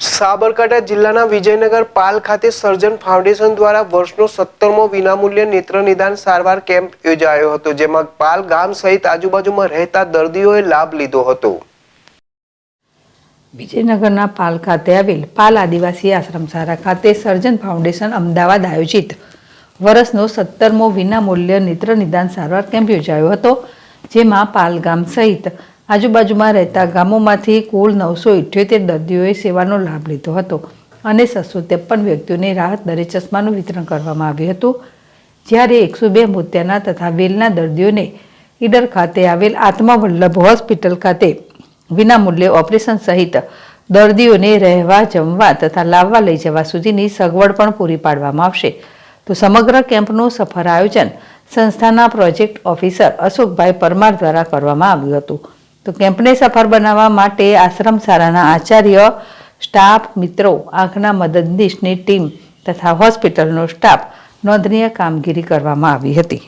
સાબરકાંઠા જિલ્લાના વિજયનગર પાલ ખાતે સર્જન ફાઉન્ડેશન દ્વારા વર્ષનો 17મો વિનામૂલ્ય નેત્ર નિદાન સારવાર કેમ્પ યોજાયો હતો, જેમાં પાલ ગામ સહિત આજુબાજુમાં રહેતા દર્દીઓએ લાભ લીધો હતો. વિજયનગરના પાલ ખાતે આવેલ પાલ આદિવાસી આશ્રમશાળા ખાતે સર્જન ફાઉન્ડેશન અમદાવાદ આયોજિત વર્ષનો 17મો વિનામૂલ્ય નેત્ર નિદાન સારવાર કેમ્પ યોજાયો હતો, જેમાં પાલ ગામ સહિત આજુબાજુમાં રહેતા ગામોમાંથી કુલ 978 દર્દીઓએ સેવાનો લાભ લીધો હતો અને 653 વ્યક્તિઓને રાહત દરે ચશ્માનું વિતરણ કરવામાં આવ્યું હતું. જ્યારે 102 મોતિયાના તથા વેલના દર્દીઓને ઈડર ખાતે આવેલ આત્મા વલ્લભ હોસ્પિટલ ખાતે વિનામૂલ્યે ઓપરેશન સહિત દર્દીઓને રહેવા, જમવા તથા લાવવા લઈ જવા સુધીની સગવડ પણ પૂરી પાડવામાં આવશે. તો સમગ્ર કેમ્પનું સફળ આયોજન સંસ્થાના પ્રોજેક્ટ ઓફિસર અશોકભાઈ પરમાર દ્વારા કરવામાં આવ્યું હતું. તો કેમ્પને સફળ બનાવવા માટે આશ્રમ શાળાના આચાર્ય, સ્ટાફ, મિત્રો, આંખના મદદનીશની ટીમ તથા હોસ્પિટલનો સ્ટાફ નોંધનીય કામગીરી કરવામાં આવી હતી.